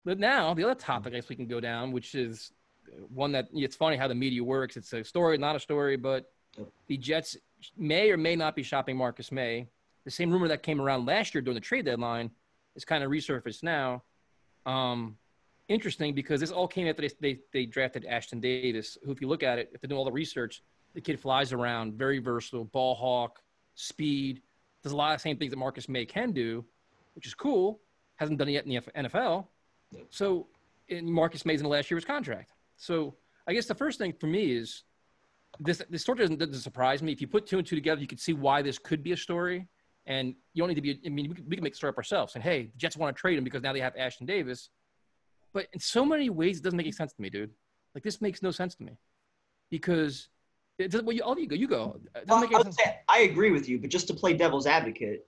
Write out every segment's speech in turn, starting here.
But now the other topic I guess we can go down, which is one that it's funny how the media works. It's a story, not a story, but the Jets may or may not be shopping Marcus Maye. The same rumor that came around last year during the trade deadline is kind of resurfaced now. Interesting because this all came after they drafted Ashton Davis, who, if you look at it, if they do all the research, the kid flies around, very versatile, ball hawk, speed, does a lot of the same things that Marcus Maye can do, which is cool. Hasn't done it yet in the NFL. So Marcus Maye's in the last year of his contract. So I guess the first thing for me is this story doesn't surprise me. If you put two and two together, you can see why this could be a story. And you don't need to be – I mean, we can make the story up ourselves. And, hey, the Jets want to trade him because now they have Ashton Davis. But in so many ways, it doesn't make any sense to me, dude. Like, this makes no sense to me. Because it doesn't – well, you go. I agree with you, but just to play devil's advocate,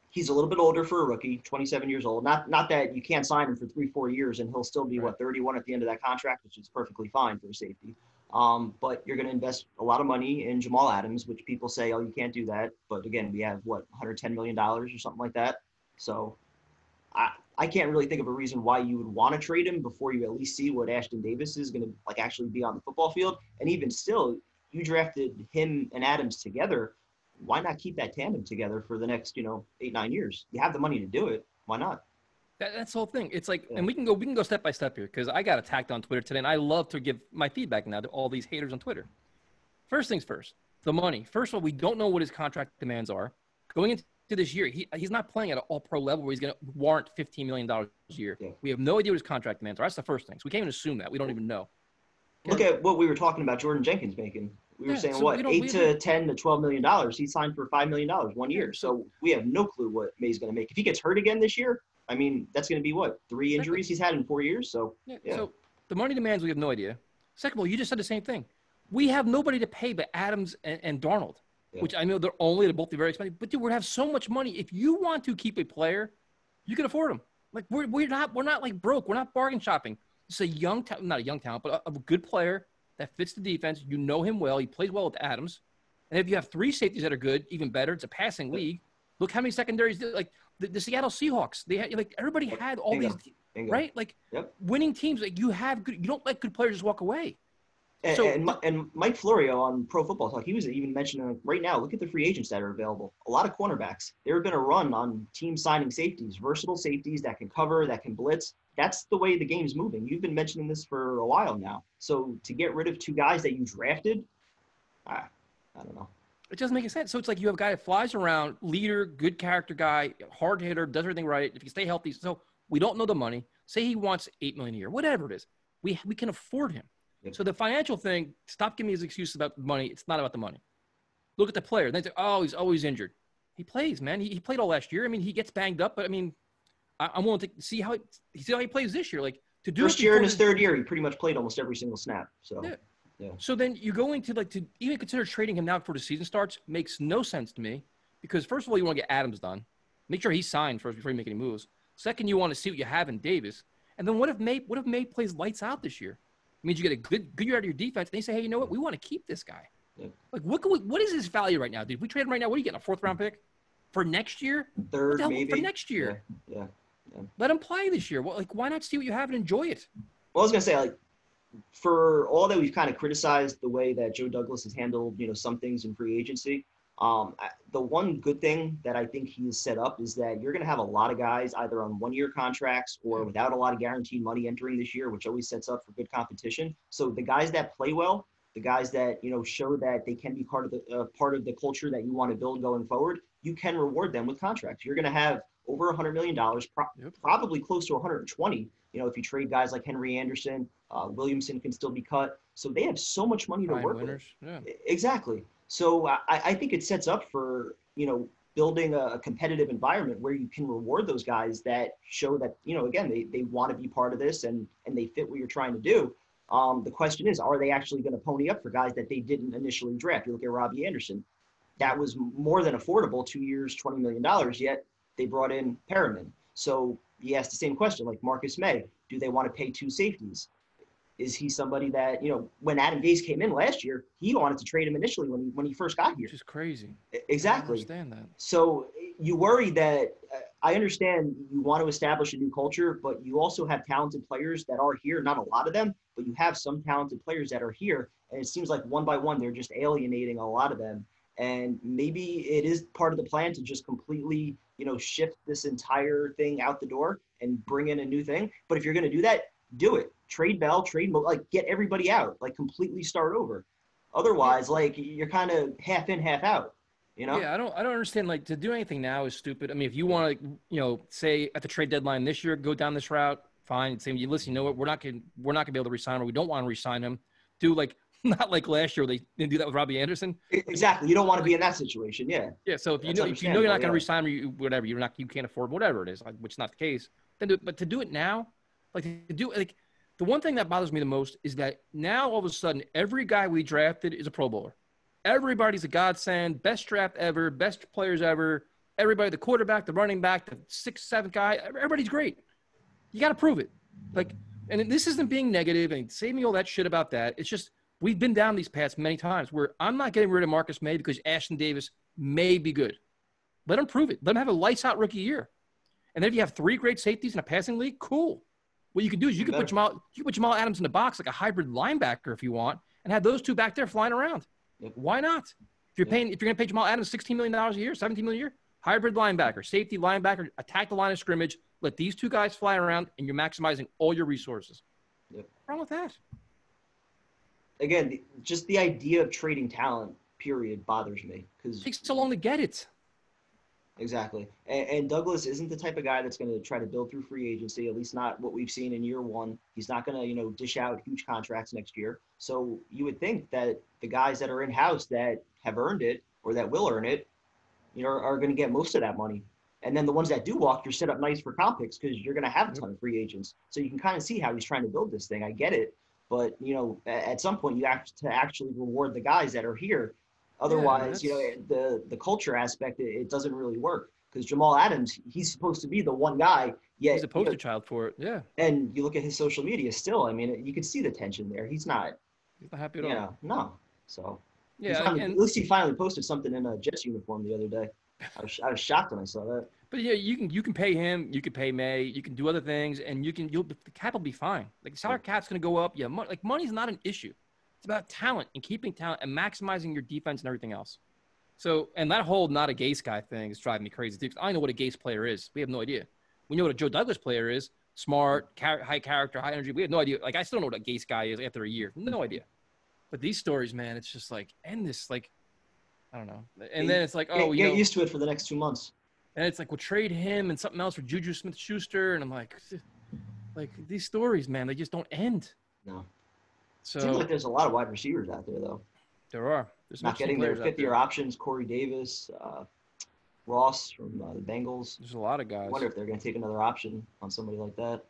he's a little bit older for a rookie, 27 years old. Not that you can't sign him for 3-4 years and he'll still be, 31 at the end of that contract, which is perfectly fine for a safety. But you're going to invest a lot of money in Jamal Adams, which people say, oh, you can't do that. But again, we have $110 million or something like that. So I can't really think of a reason why you would want to trade him before you at least see what Ashton Davis is going to actually be on the football field. And even still, you drafted him and Adams together. Why not keep that tandem together for the next, 8-9 years? You have the money to do it. Why not? That's the whole thing. It's like, and we can go step by step here because I got attacked on Twitter today, and I love to give my feedback now to all these haters on Twitter. First things first, the money. First of all, we don't know what his contract demands are. Going into this year, he's not playing at an all-pro level where he's going to warrant $15 million a year. Yeah. We have no idea what his contract demands are. That's the first thing. So we can't even assume that. We don't even know. Look at what we were talking about Jordan Jenkins making. We were saying, $8 to $10 to $12 million. He signed for $5 million 1 year. So we have no clue what Maye's going to make. If he gets hurt again this year, I mean, that's going to be 3 injuries he's had in 4 years. So, So the money demands, we have no idea. Second of all, you just said the same thing. We have nobody to pay but Adams and Darnold, which I know they're both very expensive. But dude, we have so much money. If you want to keep a player, you can afford him. Like we're not like broke. We're not bargain shopping. It's a young, not a young talent, but a good player that fits the defense. You know him well. He plays well with Adams. And if you have 3 safeties that are good, even better. It's a passing league. Look how many secondaries like the Seattle Seahawks. They had everybody had all these right winning teams. Like you don't let good players just walk away. And Mike Florio on Pro Football Talk, he was even mentioning right now. Look at the free agents that are available. A lot of cornerbacks. There have been a run on teams signing safeties, versatile safeties that can cover, that can blitz. That's the way the game's moving. You've been mentioning this for a while now. So to get rid of 2 guys that you drafted, I don't know. It doesn't make sense. So it's like you have a guy that flies around, leader, good character guy, hard hitter, does everything right. If you stay healthy, so we don't know the money. Say he wants $8 million a year, whatever it is. We can afford him. Yep. So the financial thing, stop giving me his excuses about the money. It's not about the money. Look at the player. They say, oh, he's always injured. He plays, man. He played all last year. I mean, he gets banged up, but I mean, I'm willing to see how he plays this year. Like to do first year in his third year, he pretty much played almost every single snap. So. Yeah. So then you go into to even consider trading him now before the season starts makes no sense to me because first of all, you want to get Adams done. Make sure he's signed first before you make any moves. Second, you want to see what you have in Davis. And then what if Maye plays lights out this year? It means you get a good year out of your defense. And they say, hey, you know what? We want to keep this guy. Yeah. Like what is his value right now, dude? If we trade him right now, what are you getting, a 4th round pick for next year? Third, maybe. For next year. Yeah. Let him play this year. Well, why not see what you have and enjoy it? Well, I was gonna say for all that we've kind of criticized the way that Joe Douglas has handled, some things in free agency, the one good thing that I think he's set up is that you're going to have a lot of guys either on 1-year contracts or without a lot of guaranteed money entering this year, which always sets up for good competition. So the guys that play well, the guys that, show that they can be part of the culture that you want to build going forward, you can reward them with contracts. You're going to have over $100 million, probably close to 120. If you trade guys like Henry Anderson, Williamson can still be cut. So they have so much money to work with. Yeah. Exactly. So I think it sets up for, building a competitive environment where you can reward those guys that show that, again, they want to be part of this and they fit what you're trying to do. The question is, are they actually going to pony up for guys that they didn't initially draft? You look at Robbie Anderson. That was more than affordable, 2 years, $20 million, yet they brought in Perriman. So you ask the same question, like Marcus Maye, do they want to pay 2 safeties? Is he somebody that, when Adam Gase came in last year, he wanted to trade him initially when he first got here. Which is crazy. Exactly. I understand that. So you worry that I understand you want to establish a new culture, but you also have talented players that are here. Not a lot of them, but you have some talented players that are here. And it seems like one by one, they're just alienating a lot of them. And maybe it is part of the plan to just completely, shift this entire thing out the door and bring in a new thing. But if you're going to do that, do it. Trade Bell, like get everybody out, like completely start over. Otherwise, like you're kind of half in, half out. Yeah, I don't understand. Like to do anything now is stupid. I mean, if you want to, say at the trade deadline this year, go down this route, fine. Say, listen, you know what? We're not gonna be able to resign him. We don't want to resign him. Do like not like last year where they didn't do that with Robbie Anderson. Exactly. You don't want to be in that situation. Yeah. Yeah. So if you know you're not gonna resign him, whatever, you can't afford whatever it is, which is not the case. Then do it. But to do it now, the one thing that bothers me the most is that now all of a sudden every guy we drafted is a Pro Bowler. Everybody's a godsend, best draft ever, best players ever. Everybody, the quarterback, the running back, the 6th, 7th guy, everybody's great. You got to prove it. And this isn't being negative and save me all that shit about that. It's just we've been down these paths many times where I'm not getting rid of Marcus Maye because Ashton Davis may be good. Let him prove it. Let him have a lights out rookie year. And then if you have 3 great safeties in a passing league, cool. What you can do is you can put Jamal Adams in the box like a hybrid linebacker if you want, and have those 2 back there flying around. Yep. Why not? If you're going to pay Jamal Adams $16 million a year, $17 million a year, hybrid linebacker, safety linebacker, attack the line of scrimmage, let these 2 guys fly around, and you're maximizing all your resources. Yep. What's wrong with that? Again, just the idea of trading talent, period, bothers me. It takes so long to get it. Exactly. And Douglas isn't the type of guy that's going to try to build through free agency, at least not what we've seen in year one. He's not going to, dish out huge contracts next year. So you would think that the guys that are in-house that have earned it or that will earn it, are going to get most of that money. And then the ones that do walk, you're set up nice for comp picks because you're going to have a ton of free agents. So you can kind of see how he's trying to build this thing. I get it. But, at some point you have to actually reward the guys that are here. Otherwise, the culture aspect, it doesn't really work because Jamal Adams, he's supposed to be the one guy. Yet, he's a poster child for it. Yeah. And you look at his social media still, I mean, you can see the tension there. He's not happy at all. No. So yeah, at least he finally posted something in a Jets uniform the other day. I was shocked when I saw that. But yeah, you can pay him, you can pay May, you can do other things, and the cap will be fine. Like the salary cap's going to go up. Yeah, money's not an issue. It's about talent and keeping talent and maximizing your defense and everything else. So, and that whole not a Gase guy thing is driving me crazy too. Because I know what a Gase player is. We have no idea. We know what a Joe Douglas player is. Smart, high character, high energy. We have no idea. Like, I still don't know what a Gase guy is after a year. No idea. But these stories, man, it's just like, end this, like, I don't know. And then it's like, oh, get used to it for the next 2 months. And it's like, we'll trade him and something else for Juju Smith-Schuster. And I'm like these stories, man, they just don't end. No. So it seems like there's a lot of wide receivers out there, though. There are. There's not getting their 5th-year options. Corey Davis, Ross from the Bengals. There's a lot of guys. I wonder if they're going to take another option on somebody like that.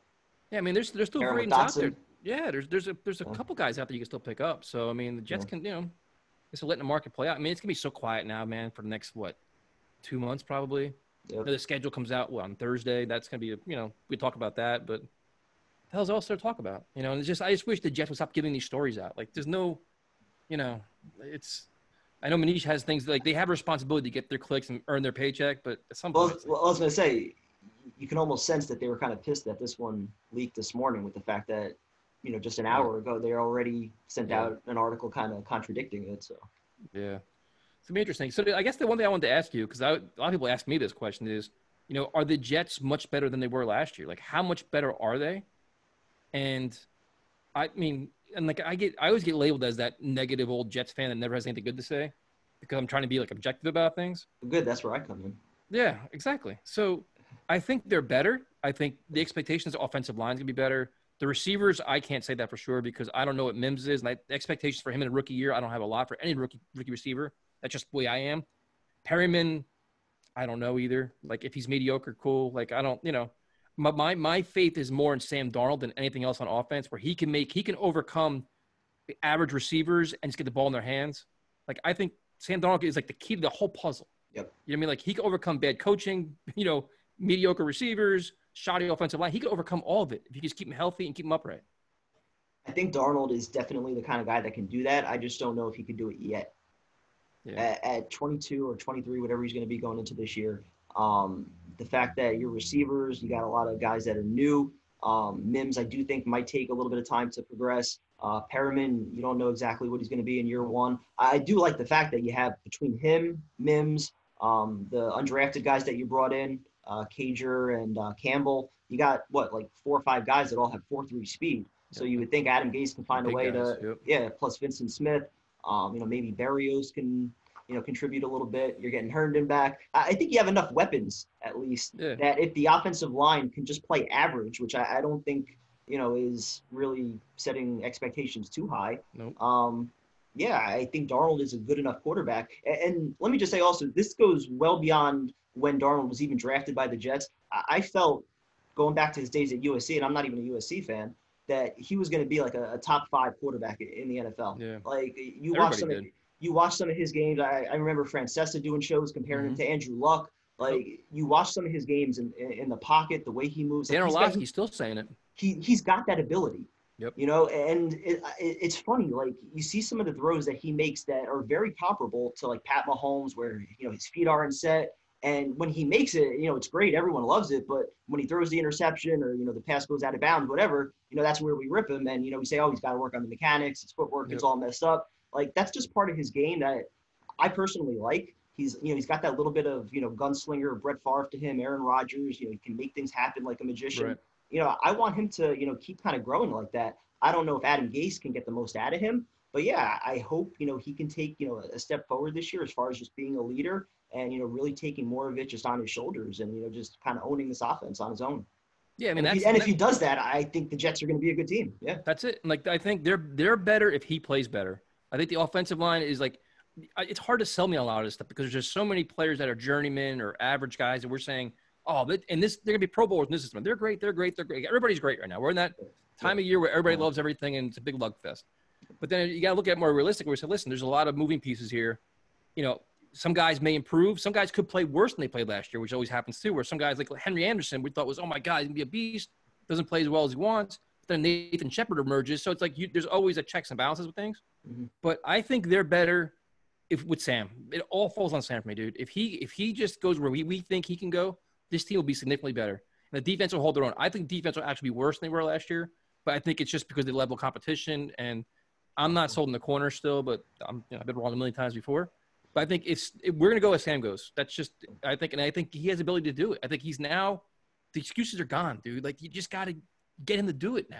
Yeah, I mean, there's still Aaron great out there. Yeah, there's a couple guys out there you can still pick up. So I mean, the Jets can just letting the market play out. I mean, it's gonna be so quiet now, man, for the next 2 months probably. Yep. The schedule comes out on Thursday. That's gonna be we talk about that, but the hell's else there to talk about? And it's just I just wish the Jets would stop giving these stories out. Like there's no, it's. I know Manish has things like they have a responsibility to get their clicks and earn their paycheck, but at some point, I was gonna say, you can almost sense that they were kind of pissed that this one leaked this morning with the fact that, just an hour ago they already sent out an article kind of contradicting it. So yeah, it's gonna be interesting. So I guess the one thing I wanted to ask you, because a lot of people ask me this question is, are the Jets much better than they were last year? Like, how much better are they? And I mean, and like I always get labeled as that negative old Jets fan that never has anything good to say because I'm trying to be like objective about things. Good, that's where I come in. Yeah, exactly. So I think they're better. I think the expectations of offensive line is gonna be better. The receivers, I can't say that for sure because I don't know what Mims is. And the expectations for him in a rookie year, I don't have a lot for any rookie receiver. That's just the way I am. Perryman, I don't know either. Like, if he's mediocre, cool. Like, I don't, my faith is more in Sam Darnold than anything else on offense where he can overcome the average receivers and just get the ball in their hands. Like, I think Sam Darnold is like the key to the whole puzzle. Yep. You know what I mean? Like, he can overcome bad coaching, mediocre receivers, shoddy offensive line. He could overcome all of it if you just keep him healthy and keep him upright. I think Darnold is definitely the kind of guy that can do that. I just don't know if he could do it yet. Yeah. At 22 or 23, whatever he's going to be going into this year, the fact that your receivers, you got a lot of guys that are new. Mims, I do think might take a little bit of time to progress. Perriman, you don't know exactly what he's going to be in year one. I do like the fact that you have between him, Mims, the undrafted guys that you brought in, Cager and Campbell. You got like 4 or 5 guys that all have 4.3 speed. So you would think Adam Gase can find a way to, plus Vincent Smith. Maybe Berrios can, contribute a little bit. You're getting Herndon back. I think you have enough weapons, at least, that if the offensive line can just play average, which I don't think, is really setting expectations too high. Nope. I think Darnold is a good enough quarterback. And let me just say also, this goes well beyond when Darnold was even drafted by the Jets. I felt, going back to his days at USC, and I'm not even a USC fan, that he was going to be like a top 5 quarterback in the NFL. Yeah. Like you watch some of his games. I remember Francesa doing shows comparing him to Andrew Luck. Like you watch some of his games in the pocket, the way he moves. Dan Orlovsky's still saying it. He's got that ability. Yep. And it's funny. Like you see some of the throws that he makes that are very comparable to like Pat Mahomes, where his feet aren't set. And when he makes it, it's great. Everyone loves it. But when he throws the interception or, the pass goes out of bounds, whatever, that's where we rip him. And, we say, oh, he's got to work on the mechanics. His footwork is all messed up. Like, that's just part of his game that I personally like. He's got that little bit of, gunslinger, Brett Favre to him, Aaron Rodgers. He can make things happen like a magician. Right. I want him to, keep kind of growing like that. I don't know if Adam Gase can get the most out of him. But, yeah, I hope, he can take, a step forward this year as far as just being a leader and, really taking more of it just on his shoulders and, just kind of owning this offense on his own. Yeah, I mean, if he does that, I think the Jets are going to be a good team. Yeah. That's it. Like, I think they're better if he plays better. I think the offensive line is like – it's hard to sell me a lot of this stuff because there's just so many players that are journeymen or average guys that we're saying, they're going to be Pro Bowlers in this system. They're great. Everybody's great right now. We're in that time of year where everybody loves everything and it's a big lug fest. But then you got to look at it more realistic where we say, listen, there's a lot of moving pieces here. Some guys may improve. Some guys could play worse than they played last year, which always happens too, where some guys like Henry Anderson, we thought was, oh my God, he's going to be a beast. Doesn't play as well as he wants. But then Nathan Shepard emerges. So it's like there's always a checks and balances with things. Mm-hmm. But I think they're better with Sam. It all falls on Sam for me, dude. If he just goes where we think he can go, this team will be significantly better. And the defense will hold their own. I think defense will actually be worse than they were last year. But I think it's just because of the level of competition. And I'm not sold in the corner still, but I've been wrong a million times before. But I think we're going to go as Sam goes. That's just I think he has the ability to do it. I think he's now – the excuses are gone, dude. Like, you just got to get him to do it now.